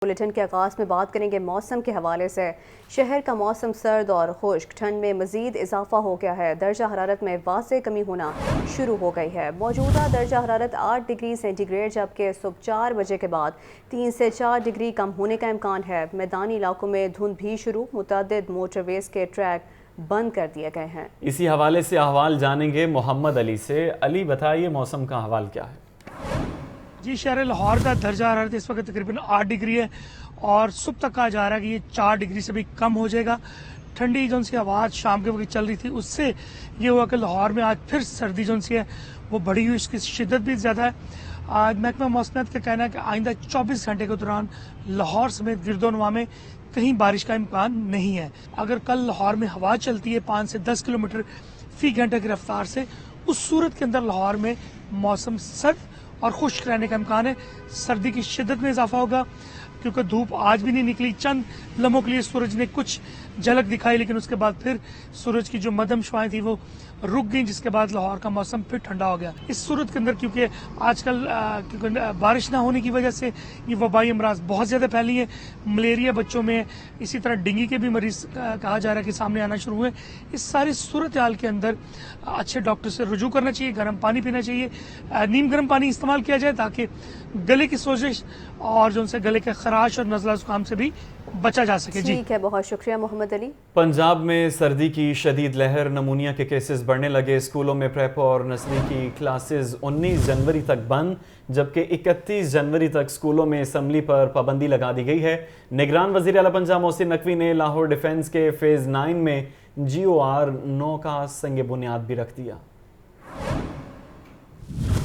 Bulletin کے آغاز میں بات کریں گے موسم کے حوالے سے۔ شہر کا موسم سرد اور خشک، ٹھنڈ میں مزید اضافہ ہو گیا ہے۔ درجہ حرارت میں واضح کمی ہونا شروع ہو گئی ہے۔ موجودہ درجہ حرارت 8 ڈگری سینٹی گریڈ، جبکہ صبح 4 بجے کے بعد 3 سے 4 ڈگری کم ہونے کا امکان ہے۔ میدانی علاقوں میں دھند بھی شروع، متعدد موٹر ویز کے ٹریک بند کر دیے گئے ہیں۔ اسی حوالے سے احوال جانیں گے محمد علی سے۔ علی بتائیے موسم کا حوال کیا ہے؟ جی، شہر لاہور کا درجہ حرارت اس وقت تقریباً 8 ڈگری ہے اور صبح تک کہا جا رہا ہے کہ یہ 4 ڈگری سے بھی کم ہو جائے گا۔ ٹھنڈی جو سی ہوا شام کے وقت چل رہی تھی، اس سے یہ ہوا کہ لاہور میں آج پھر سردی جو سی ہے وہ بڑھی ہوئی، اس کی شدت بھی زیادہ ہے۔ آج محکمہ موسمیات کا کہنا ہے کہ آئندہ 24 گھنٹے کے دوران لاہور سمیت گرد و نواح میں کہیں بارش کا امکان نہیں ہے۔ اگر کل لاہور میں ہوا چلتی ہے 5 سے 10 کلومیٹر فی گھنٹہ کی رفتار سے، اس صورت کے اندر لاہور میں موسم سرد اور خشک رہنے کا امکان ہے۔ سردی کی شدت میں اضافہ ہوگا کیونکہ دھوپ آج بھی نہیں نکلی۔ چند لمحوں کے لیے سورج نے کچھ جھلک دکھائی، لیکن اس کے بعد پھر سورج کی جو مدھم شعائیں تھیں وہ رک گئیں، جس کے بعد لاہور کا موسم پھر ٹھنڈا ہو گیا۔ اس صورت کے اندر کیونکہ آج کل بارش نہ ہونے کی وجہ سے یہ وبائی امراض بہت زیادہ پھیلی ہیں۔ ملیریا بچوں میں، اسی طرح ڈینگی کے بھی مریض کہا جا رہا ہے کہ سامنے آنا شروع ہوئے۔ اس ساری صورتحال کے اندر اچھے ڈاکٹر سے رجوع کرنا چاہیے، گرم پانی پینا چاہیے، نیم گرم پانی استعمال کیا جائے تاکہ گلے کی سوزش اور جو ان سے گلے کے خراش اور نزلہ زکام سے بھی بچا جا سکے۔ جی ٹھیک ہے، بہت شکریہ محمد علی۔ پنجاب میں سردی کی شدید لہر، نمونیا کے کیسز بڑھنے لگے۔ اسکولوں میں پریپ اور نرسری کی کلاسز 19 جنوری تک بند، جبکہ 31 جنوری تک اسکولوں میں اسمبلی پر پابندی لگا دی گئی ہے۔ نگران وزیر اعلیٰ پنجاب محسن نقوی نے لاہور ڈیفنس کے فیز 9 میں GOR9 کا سنگ بنیاد بھی رکھ دیا۔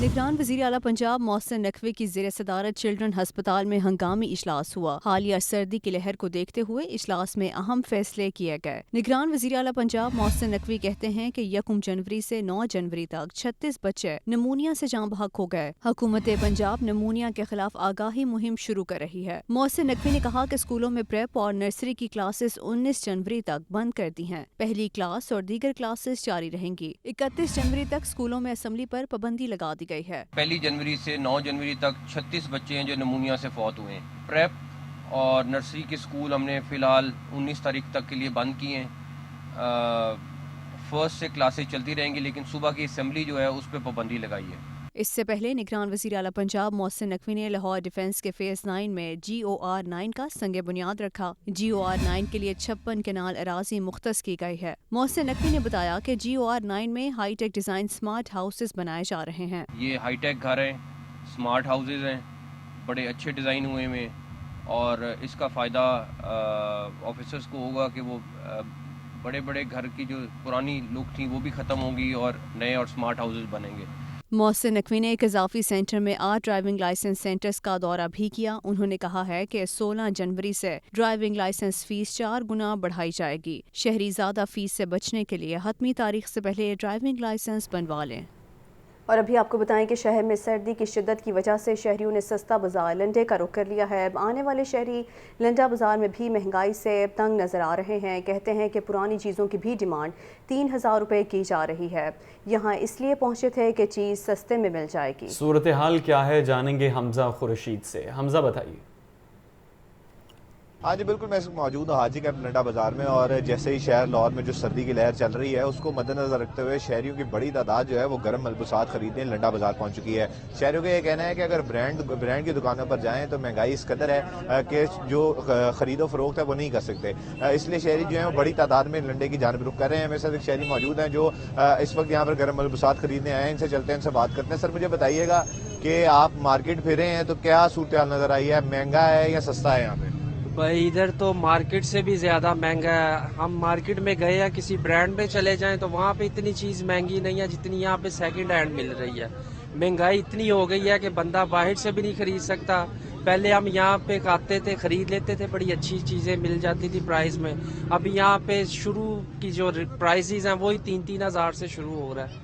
نگران وزیر اعلیٰ پنجاب محسن نقوی کی زیر صدارت چلڈرن ہسپتال میں ہنگامی اجلاس ہوا۔ حالیہ سردی کی لہر کو دیکھتے ہوئے اجلاس میں اہم فیصلے کیے گئے۔ نگران وزیر اعلیٰ پنجاب محسن نقوی کہتے ہیں کہ 1 جنوری سے 9 جنوری تک 36 بچے نمونیا سے جاں بحق ہو گئے۔ حکومت پنجاب نمونیا کے خلاف آگاہی مہم شروع کر رہی ہے۔ محسن نقوی نے کہا کہ اسکولوں میں پریپ اور نرسری کی کلاسز 19 جنوری تک بند کر دی ہیں۔ پہلی کلاس اور دیگر کلاسز جاری رہیں گی۔ 31 جنوری تک اسکولوں میں اسمبلی پر پابندی لگا دی گئی ہے۔ 1 جنوری سے 9 جنوری تک 36 بچے ہیں جو نمونیا سے فوت ہوئے ہیں۔ پریپ اور نرسری کے اسکول ہم نے فی الحال 19 تاریخ تک کے لیے بند کیے ہیں۔ فرسٹ سے کلاسز چلتی رہیں گی، لیکن صبح کی اسمبلی جو ہے اس پہ پابندی لگائی ہے۔ اس سے پہلے نگران وزیر اعلیٰ پنجاب محسن نقوی نے لاہور ڈیفنس کے فیز 9 میں GOR9 کا سنگ بنیاد رکھا۔ GOR9 کے لیے 56 کنال اراضی مختص کی گئی ہے۔ محسن نقوی نے بتایا کہ GOR9 میں high tech design smart houses بنائے جا رہے ہیں۔ یہ ہائی ٹیک گھر ہیں، سمارٹ ہاؤسز ہیں، بڑے اچھے ڈیزائن ہوئے ہیں، اور اس کا فائدہ آفیسرز کو ہوگا کہ وہ بڑے بڑے گھر کی جو پرانی لک تھیں وہ بھی ختم ہوں گی اور نئے اور سمارٹ ہاؤسز بنیں گے۔ محسن نقوی نے ایک اضافی سینٹر میں 8 ڈرائیونگ لائسنس سینٹرز کا دورہ بھی کیا۔ انہوں نے کہا ہے کہ 16 جنوری سے ڈرائیونگ لائسنس فیس 4 گنا بڑھائی جائے گی۔ شہری زیادہ فیس سے بچنے کے لیے حتمی تاریخ سے پہلے ڈرائیونگ لائسنس بنوا لیں۔ اور ابھی آپ کو بتائیں کہ شہر میں سردی کی شدت کی وجہ سے شہریوں نے سستا بازار لنڈے کا رخ کر لیا ہے۔ آنے والے شہری لنڈا بازار میں بھی مہنگائی سے تنگ نظر آ رہے ہیں۔ کہتے ہیں کہ پرانی چیزوں کی بھی ڈیمانڈ 3000 روپے کی جا رہی ہے۔ یہاں اس لیے پہنچے تھے کہ چیز سستے میں مل جائے گی۔ صورتحال کیا ہے جانیں گے حمزہ خورشید سے۔ حمزہ بتائیے۔ ہاں جی بالکل، میں موجود ہوں حاجی کیمپ لنڈا بازار میں، اور جیسے ہی شہر لاہور میں جو سردی کی لہر چل رہی ہے اس کو مد نظر رکھتے ہوئے شہریوں کی بڑی تعداد جو ہے وہ گرم ملبوسات خریدنے لنڈا بازار پہنچ چکی ہے۔ شہریوں کا یہ کہنا ہے کہ اگر برانڈ کی دکانوں پر جائیں تو مہنگائی اس قدر ہے کہ جو خرید و فروخت ہے وہ نہیں کر سکتے، اس لیے شہری جو ہیں وہ بڑی تعداد میں لنڈے کی جانب رخ کر رہے ہیں۔ میرے ساتھ ایک شہری موجود ہیں جو اس وقت یہاں پر گرم ملبوسات خریدنے آئے ہیں، ان سے چلتے ہیں، ان سے بات کرتے ہیں۔ سر مجھے بتائیے گا کہ آپ مارکیٹ پھرے ہیں تو کیا صورتحال نظر آئی ہے؟ مہنگا ہے یا سستا ہے یہاں پہ؟ بھائی ادھر تو مارکیٹ سے بھی زیادہ مہنگا ہے۔ ہم مارکیٹ میں گئے ہیں، کسی برانڈ میں چلے جائیں تو وہاں پہ اتنی چیز مہنگی نہیں ہے جتنی یہاں پہ سیکنڈ ہینڈ مل رہی ہے۔ مہنگائی اتنی ہو گئی ہے کہ بندہ باہر سے بھی نہیں خرید سکتا۔ پہلے ہم یہاں پہ آتے تھے، خرید لیتے تھے، بڑی اچھی چیزیں مل جاتی تھی پرائز میں۔ اب یہاں پہ شروع کی جو پرائزز ہیں وہی 3-3 ہزار سے شروع ہو رہا ہے۔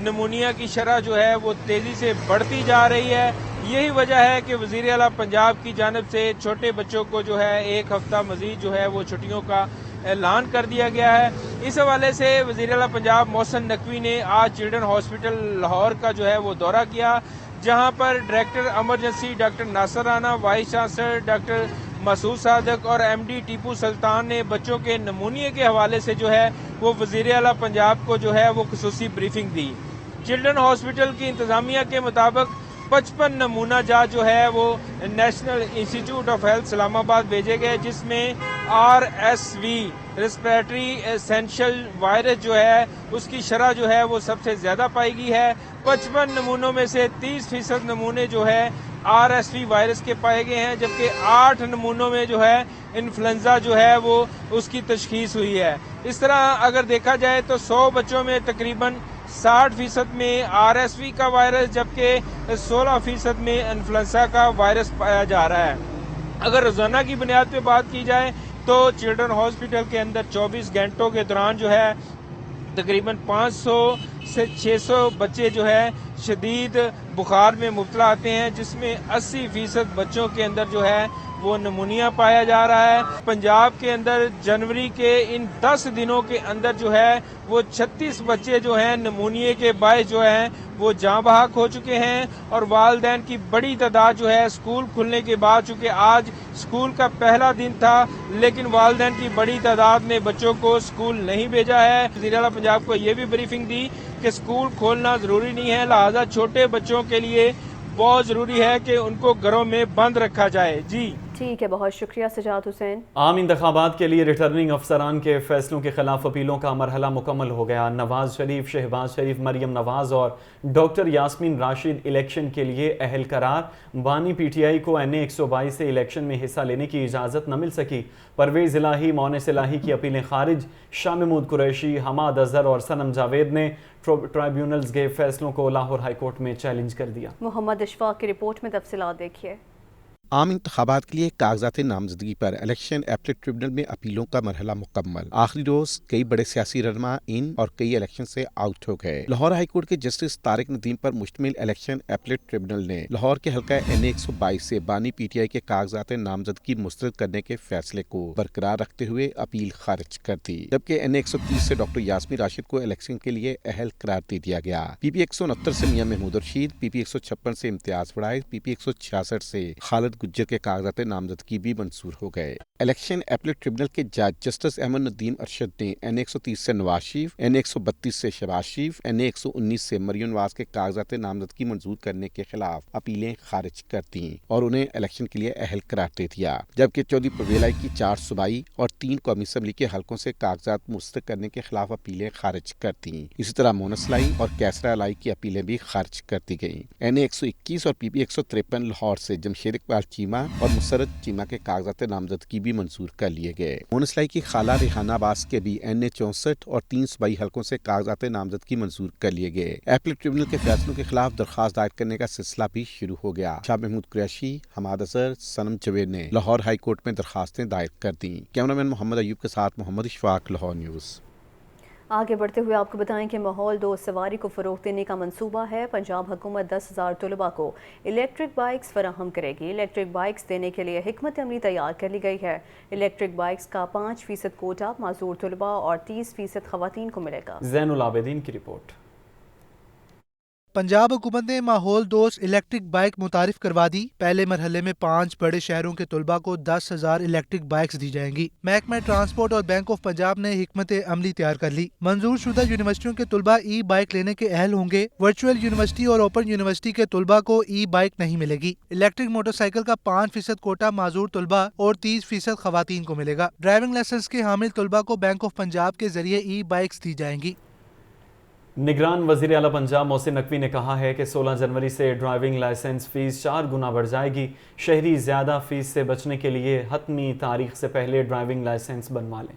نمونیا کی شرح جو ہے وہ تیزی سے بڑھتی جا رہی ہے. یہی وجہ ہے کہ وزیر اعلیٰ پنجاب کی جانب سے چھوٹے بچوں کو جو ہے 1 ہفتہ مزید جو ہے وہ چھٹیوں کا اعلان کر دیا گیا ہے. اس حوالے سے وزیر اعلیٰ پنجاب محسن نقوی نے آج چلڈرن ہاسپٹل لاہور کا جو ہے وہ دورہ کیا, جہاں پر ڈائریکٹر ایمرجنسی ڈاکٹر ناصر رانا, وائس چانسلر ڈاکٹر مسعود صادق اور ایم ڈی ٹیپو سلطان نے بچوں کے نمونیے کے حوالے سے جو ہے وہ وزیر اعلیٰ پنجاب کو جو ہے وہ خصوصی بریفنگ دی. چلڈرن ہاسپٹل کی انتظامیہ کے مطابق 55 نمونہ جات جو ہے وہ نیشنل انسٹیٹیوٹ آف ہیلتھ اسلام آباد بھیجے گئے, جس میں RSV ریسپریٹری اسینشل وائرس جو ہے اس کی شرح جو ہے وہ سب سے زیادہ پائی گئی ہے. 55 نمونوں میں سے 30% نمونے جو ہے RSV وائرس کے پائے گئے ہیں, جبکہ 8 نمونوں میں جو ہے انفلوئنزا جو ہے وہ اس کی تشخیص ہوئی ہے. اس طرح اگر دیکھا جائے تو 100 بچوں میں تقریباً 60% میں RSV کا وائرس جبکہ 16% میں انفلوئنزا کا وائرس پایا جا رہا ہے. اگر روزانہ کی بنیاد پہ بات کی جائے تو چلڈرن ہاسپٹل کے اندر 24 گھنٹوں کے دوران جو ہے تقریباً 500 سے 600 بچے جو ہے شدید بخار میں مبتلا آتے ہیں, جس میں 80% بچوں کے اندر جو ہے وہ نمونیا پایا جا رہا ہے. پنجاب کے اندر جنوری کے ان 10 دنوں کے اندر جو ہے وہ 36 بچے جو ہیں نمونیے کے باعث جو ہیں وہ جاں بحق ہو چکے ہیں, اور والدین کی بڑی تعداد جو ہے اسکول کھلنے کے بعد, چونکہ آج اسکول کا پہلا دن تھا لیکن والدین کی بڑی تعداد نے بچوں کو اسکول نہیں بھیجا ہے. وزیر اعلیٰ پنجاب کو یہ بھی بریفنگ دی کہ اسکول کھولنا ضروری نہیں ہے, لہذا چھوٹے بچوں کے لیے بہت ضروری ہے کہ ان کو گھروں میں بند رکھا جائے. جی ٹھیک ہے, بہت شکریہ سجاد حسین. عام انتخابات کے لیے ریٹرننگ افسران کے فیصلوں کے خلاف اپیلوں کا مرحلہ مکمل ہو گیا. نواز شریف, شہباز شریف, مریم نواز اور ڈاکٹر یاسمین راشد الیکشن کے لیے اہل قرار. بانی پی ٹی آئی کو NA 122 سے الیکشن میں حصہ لینے کی اجازت نہ مل سکی. پرویز الہی, مونس الہی کی اپیلیں خارج. شاہ محمود قریشی, حماد اظہر اور صنم جاوید نے ٹرائیبیونلز کے فیصلوں کو لاہور ہائی کورٹ میں چیلنج کر دیا. محمد اشفاق کی رپورٹ میں تفصیلات دیکھیے. عام انتخابات کے لیے کاغذات نامزدگی پر الیکشن اپیلیٹ ٹریبونل میں اپیلوں کا مرحلہ مکمل. آخری روز کئی بڑے سیاسی رہنما ان اور کئی الیکشن سے آؤٹ ہو گئے. لاہور ہائی کورٹ کے جسٹس طارق ندیم پر مشتمل الیکشن اپیلیٹ ٹریبونل نے لاہور کے حلقہ NA 122 سے بانی پی ٹی آئی کے کاغذات نامزدگی مسترد کرنے کے فیصلے کو برقرار رکھتے ہوئے اپیل خارج کر دی, جبکہ NA 130 سے ڈاکٹر یاسمین راشد کو الیکشن کے لیے اہل قرار دے دیا گیا. PP 169 سے میاں محمود رشید, PP 156 سے امتیاز وڑائے, PP 166 سے خالد گجر کے کاغذات نامزدگی بھی منظور ہو گئے. الیکشن اپیلیٹ ٹریبونل کے جج جسٹس احمد ندیم ارشد نے NA 130 سے نواز شریف, NA 132 سے شہباز شریف, NA 119 سے مریم نواز کے کاغذات نامزدگی منظور کرنے کے خلاف اپیلیں خارج کر دیں اور انہیں الیکشن کے لیے اہل قرار دے دیا, جبکہ چودھری پرویز الہی کی 4 صوبائی اور 3 قومی اسمبلی کے حلقوں سے کاغذات مسترد کرنے کے خلاف اپیلیں خارج کر دیں. اسی طرح مونس الہی اور کیسرا الہی کی اپیلیں بھی خارج کر دی گئیں. NA 121 اور PP 153 لاہور سے جمشید اقبال چیمہ اور مسرت چیمہ کے کاغذات نامزدگی بھی منظور کر لیے گئے. مونس الہی کی خالہ ریحانہ عباس کے بھی NA 64 اور 3 صوبائی حلقوں سے کاغذات نامزدگی منظور کر لیے گئے. اپیلیٹ ٹریبونل کے فیصلوں کے خلاف درخواست دائر کرنے کا سلسلہ بھی شروع ہو گیا. شاہ محمود قریشی, حماد اظہر, صنم جاوید نے لاہور ہائی کورٹ میں درخواستیں دائر کر دیں. کیمرامین محمد ایوب کے ساتھ محمد اشفاق, لاہور نیوز. آگے بڑھتے ہوئے آپ کو بتائیں کہ ماحول دوست سواری کو فروغ دینے کا منصوبہ ہے. پنجاب حکومت 10,000 طلباء کو الیکٹرک بائکس فراہم کرے گی. الیکٹرک بائکس دینے کے لیے حکمت عملی تیار کر لی گئی ہے. الیکٹرک بائکس کا 5% کوٹا معذور طلباء اور 30% خواتین کو ملے گا. زین العابدین کی رپورٹ. پنجاب حکومت نے ماحول دوست الیکٹرک بائک متعارف کروا دی. پہلے مرحلے میں 5 بڑے شہروں کے طلباء کو 10,000 الیکٹرک بائکس دی جائیں گی. محکمہ ٹرانسپورٹ اور بینک آف پنجاب نے حکمت عملی تیار کر لی. منظور شدہ یونیورسٹیوں کے طلباء ای بائک لینے کے اہل ہوں گے. ورچوئل یونیورسٹی اور اوپن یونیورسٹی کے طلباء کو ای بائک نہیں ملے گی. الیکٹرک موٹر سائیکل کا 5% کوٹا معذور طلباء اور 30% خواتین کو ملے گا. ڈرائیونگ لائسنس کے حامل طلباء کو بینک آف پنجاب کے ذریعے ای بائکس دی جائیں گی. نگران وزیر اعلیٰ پنجاب محسن نقوی نے کہا ہے کہ 16 جنوری سے ڈرائیونگ لائسنس فیس 4 گنا بڑھ جائے گی. شہری زیادہ فیس سے بچنے کے لیے حتمی تاریخ سے پہلے ڈرائیونگ لائسنس بنوا لیں.